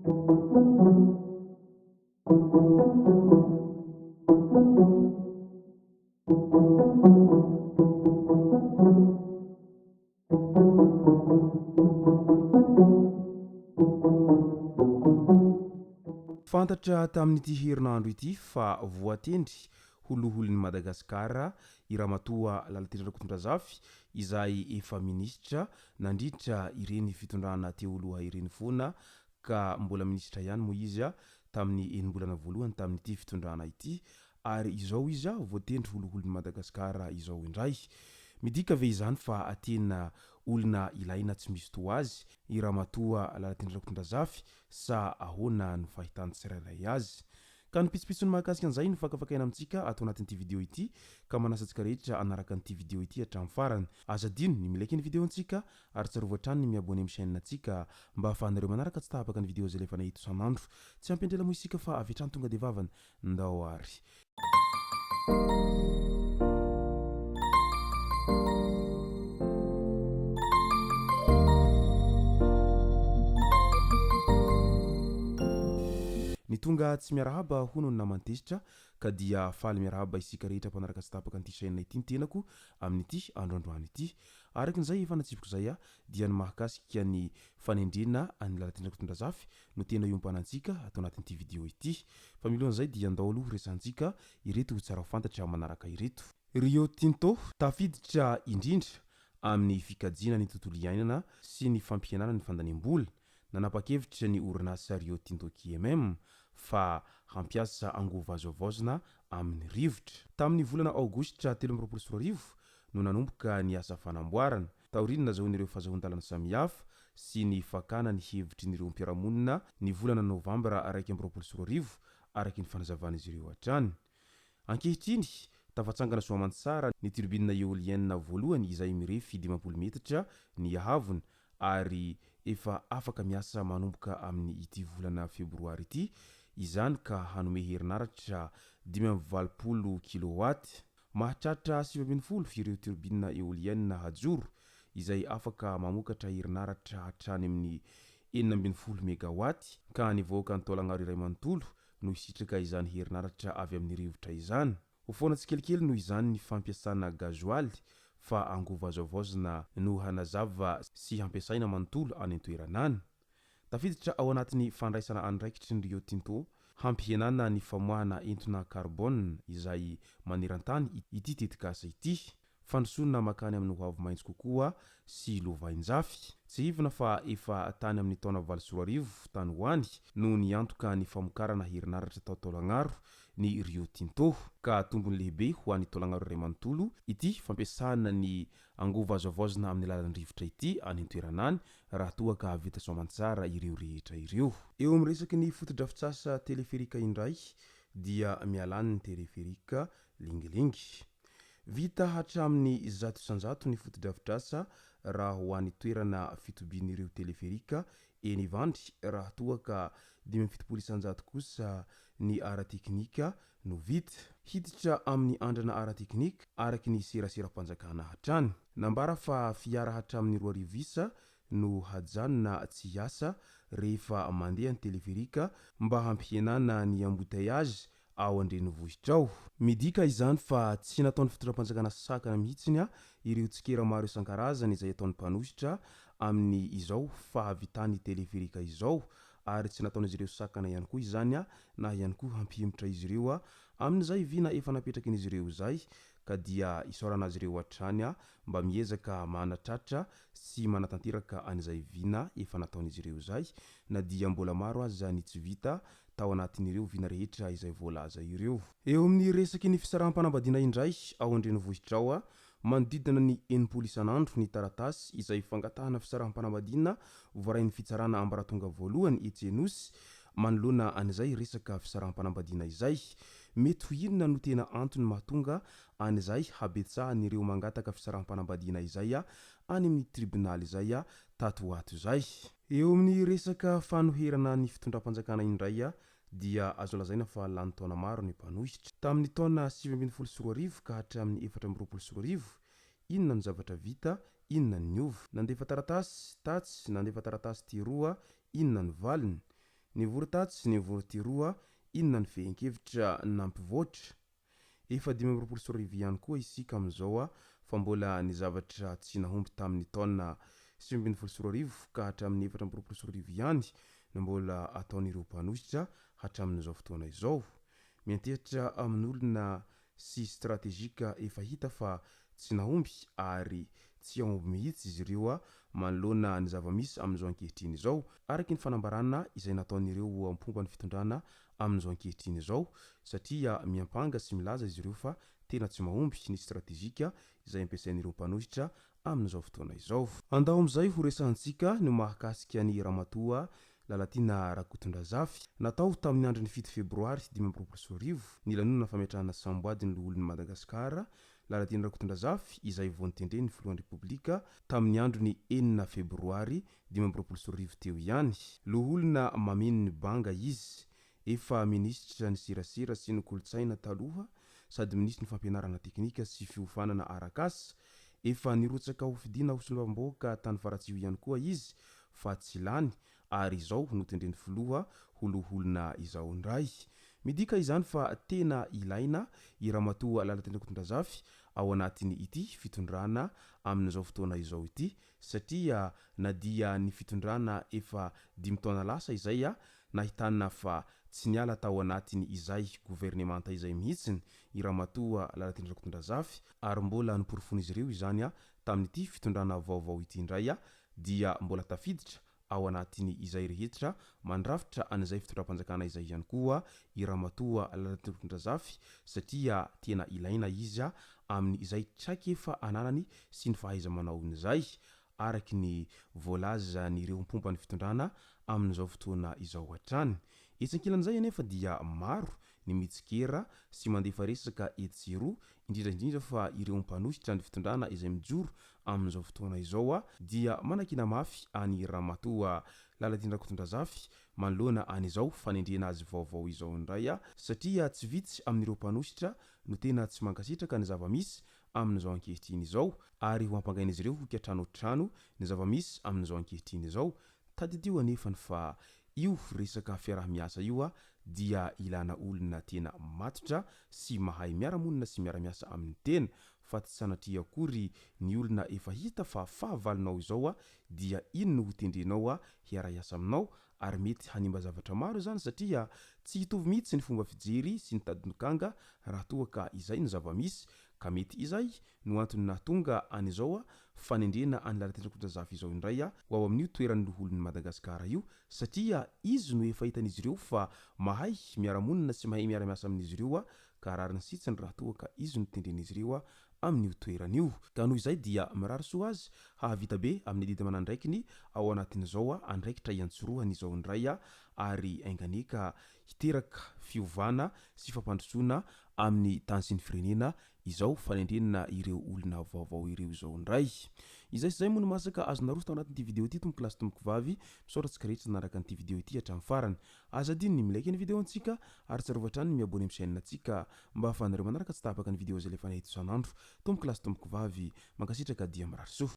Fantatra tamin'ity herinandro ity fa voatendry holoholon'ny Madagasikara i Ramatoa Lalatendrana Kotondrazafy izay efa minisitra nandritra ireny fitondrana teo aloha ireny foana ka mbola minisitra ihany moa izy tamin'ny enim-bolana voalohany tamin'ity fitondrana ity ary izao izy voatendry holoholon'ny Madagasikara izao indray. Midika ve izany fa tena olona ilaina tsy misy to azy i Ramatoa Lalatendrana Kotondrazafy sa ahoana ny fahitany tsirairay azy? Ka ny pitsopitsony mahakasika an'izay no fakafakaina amintsika atao anatin'ity vidéo ity ka manasa antsika rehetra anaraka an'ity vidéo ity hatramin'ny farany. Aza dino ny milaiky ny vidéo antsika ary tsarovy hatrany ny miabone amin'ny chaîne antsika mba ahafahanareo manaraka tsy tahapaka ny vidéo zay lefa nahita isan'andro. Tsy ampendrela moa isika fa avy hatrany tonga de vavany ndao ary. Ny tonga tsy miarahaba hono ny namantezitra ka dia faly miarahaba isika rehetra mpanaraka tsy tapaka an'ity chaîne ity ny tenako amin'ity androandroany ity. Arakin'izay efa natsiviko zay dia ny mahakasika ny fanendrena any Lalatendrana Kotondrazafy no tena iompanantsika atao anatin'ity vidéo ity. Fa milohan'izay dia andao aloha resantsika ireto tsara fantatra manaraka ireto. Rio Tinto tafiditra indrindra amin'ny fikajiana ny tontolo iainana sy ny fampihenana ny fandaniam-bola. Nanapa-kevitra ny orinasa Rio Tinto KMM fa hampiasa angova azoavaozina amin'ny rivotra. Tamin'ny volana aogositra 2024 no nanomboka ny asa fanamboarana. Taoriany nazahoan'ireo fahazoan-dalana samihafa sy ny fakana ny hevitry n'ireo mpiaramonina ny volana novambra 2024 araky ny fanazavan'izy ireo hatrany. Ankehitriny tafatsangana soamantsara ny turbine éolienne voalohany izay mirefy 50 metatra ny ahavony ary efa afaka miasa manomboka amin'ny ity volana febroary ity izany ka hanome herinaratra 520 kilowatt. Mahatratra 740 ireo turbine éolienne hajoro izay afaka mamokatra herinaratra hatrany amin'ny 440 megawatt ka nivoaka ny taolagnaro iray manontolo no isitraka izany herinaratra avy amin'ny rivotra izany. Ho foana tsikelikely noho izany ny fampiasana gazoaly fa angova azoavaozina no hanazava sy hampiasaina manontolo any an-toerana any. Tafiditra ao anatin'ny fandraisana andraikitry ny Rio Tinto hampihenana ny famoahana entona carbone izay maneran-tany ity tetikasa ity. Fandrosoana makany amin'ny hoavy maitso kokoa sy lovain-jafy. Tsy hivina fa efa tany amin'ny taona 2024 tany hoany no niantoka ny famokarana herinaratra tao taolagnaro ny Rio Tinto ka tombony lehibe ho an'ny taolagnaro iray manontolo ity fampiasana ny angova azoavaozina amin'ny alalan'ny rivotra ity any an-toerana any raha toa ka vita soamantsara ireo rehetra ireo. Eo amin'ny resaky ny fotodrafitsasa teleferika indray dia mialany ny teleferika lingilingy. Vita hatramin'ny 100% ny fotodrafitrasa raha ho an'ny toerana fitobian'ireo teleferika eny Ivandry raha toa ka 570 kosa ny ara-teknika no vita. Hiditra amin'ny andrana ara-teknika araky ny serasera-panjakana hatrany. Nambara fa fiara hatramin'ny 2,000 isa no hajanona tsy hiasa rehefa mandeha ny teleferika mba hampihenana ny embouteillage ao an-drenivohitra ao. Midika izany fa tsy nataon'ny fitondram-panjakana sakana mihitsiny ireo tsikera maro isan-karazany izay ataon'ny mpanositra amin'ny izao fahavitany teleferika izao ary tsy nataon'izy ireo sakana ihany koa izany na ihany koa hampihimotra izy ireo amin'izay vina efa napetrakin'izy ireo zay ka dia isaorana azy ireo hatrany mba miezaka manatratra sy manatanteraka an'izay vina efa nataon'izy ireo zay na dia mbola maro azy zany tsy vita tao anatin'ireo vina rehetra izay voalaza ireo. Eo amin'ny resaky ny fisarahampanambadiana indray ao an-drenivohitra ao manodidina ny 9 isan'andro ny taratasy izay fangatahana fisarahampanambadiana voarain'ny fitsarana ambaratonga voalohany Etsenosy manoloana an'izay resaka fisarahampanambadiana izay. Mety ho inona no tena antony mahatonga an'izay habetsahan'ireo mangataka fisarahampanambadiana izay any amin'ny tribunal izay tato ato izay. Eo amin'ny resaka fanoherana ny fitondram-panjakana indray dia azo lazaina fa lany taona maro ny mpanohitra. Tamin'ny taona 2024 ka hatramin'ny 2024 inona ny zavatra vita, inona ny niova. Nandefa taratasy tatsy, nandefa taratasy teroa, inona ny valiny. Ny vorotatsy ny vorotiroa inona ny fehinkevitra nampivoatra. Efa 520 ihany koa isika amin'izao fa mbola ny zavatra tsy nahomby tamin'ny taona 2024 ka hatramin'ny 2024 ihany no mbola ataon'ireo mpanositra hatramin'izao fotoana izao. Miantehitra amin'olona sy stratégique efa hita fa tsy nahomby ary tsy ahomby mihitsy izy ireo manoloana ny zava-misy amin'izao ankehitriny izao araky ny fanambarana izay nataon'ireo ampomba ny fitondrana amin'izao ankehitriny izao satria miampanga sy milaza izy ireo fa tena tsy mahomby ny stratégique izay ampiasain'ireo mpanositra amin'izao fotoana izao. Andao amin'izay ho resahantsika no mahakasika ny ramatoa Lalatina Rakotondrazafy natao tamin'ny andro ny 7 febroary 2024 ny lanonana fametrahana samboady ny loholon'ny Madagasikara. Lalatina Rakotondrazafy izay vao nitendreny filohan'ny Repoblika tamin'ny andro ny 4 febroary 2024 teo ihany. Loholona mameno ny banga izy, efa minisitra ny serasera sy ny kolotsaina taloha sady minisitry ny fampianarana teknika sy fiofanana arakasa. Efa nirotsaka ho fidiana ho solombavam-bahoaka tany Faratsio ihany koa izy fa tsy lany ary izao no tendreny filoha ho loholona izao ndray. Midika izany fa tena ilaina i ramatoa Lalatina Rakotondrazafy ao anatin'ny ity fitondrana amin'izao fotoana izao ity satria na dia ny fitondrana efa 5 taona lasa izay nahitana fa tsy niala tao anatiny izay gouvernemanta izay mihitsiny i ramatoa Lalatina Rakotondrazafy ary mbola niporofony izy ireo izany tamin'ity fitondrana vaovao ity indray dia mbola tafiditra ao anatiny izay rehetra mandrafitra an'izay fitondram-panjakana izay ihany koa i ramatoa Lalatina Rakotondrazafy satria tena ilaina izy amin'ny izay tsaiky efa ananany sy ny fahaiza-manaony izay araky ny voalaza n'ireo mpomba ny fitondrana amin'izao fotoana izao hatrany. Etsankilan'izay anefa dia maro ny mitsikera sy mandefa resaka etsiro indrindraindrindra fa ireo mpanositra ny fitondrana izay mijoro amin'izao fotoana izao dia manakina mafy any ramatoa Lalatina Rakotondrazafy manoloana an'izao fanendrena azy vaovao izao indray satria tsy vitsy amin'ireo mpanositra no tena tsy mankasitraka ny zava-misy amin'izao ankehitriny izao ary ho ampangaina izy ireo hokatrano trano ny zava-misy amin'izao ankehitriny izao. Tadidio anefany fa io resaka fiarah-miasa io dia ilana olona tena matotra sy mahay miara-monina sy miara-miasa amin'ny tena fa tsy sanatria akory ny olona efa hita fa fahavalonao izao dia ino no hotendrenao hiara-iasa aminao ary mety hanimba zavatra maro zany satria tsy hitovy mihitsy ny fomba fijery sy ny tadinokanga raha toa ka izay ny zava-misy ka mety izay no antony nahatonga an'izao fanendrena any Lalatina Rakotondrazafy izao indray ho ao amin'io toeran'ny loholon'ny Madagasikara io satria izy no efa hitan'izy ireo fa mahay miara-monina sy mahay miara-miasa amin'izy ireo ka rariny sitsiny raha toa ka izy no tendren'izy ireo amin'io toeran'io. Ka noho izay dia mirary soa azy hahavita be amin'ny didy amanandraikiny ao anatin'izao andraikitra iantsorohany izao indray ary ainganeka hiteraka fiovana sy fampandrosoana amin'ny tany sy ny firenena izao fanendrenana ireo olona vaovao ireo izao indray. Izay sy zay moa no masaka azonarosy tao anatin'ity video ity tomboky lasy tomboky vavy misaotratsika rehetra nanaraka an'ity video ity hatramin'ny farany. Aza diny ny milaiky ny video antsika ary tsy arovatra ny miabony amin'ny chaîne antsika mba ahafahanareo manaraka tsy tapaka ny video zay lefa nahita isan'andro. Tomboky lasy tomboky vavy mankasitraka dia mirary soa.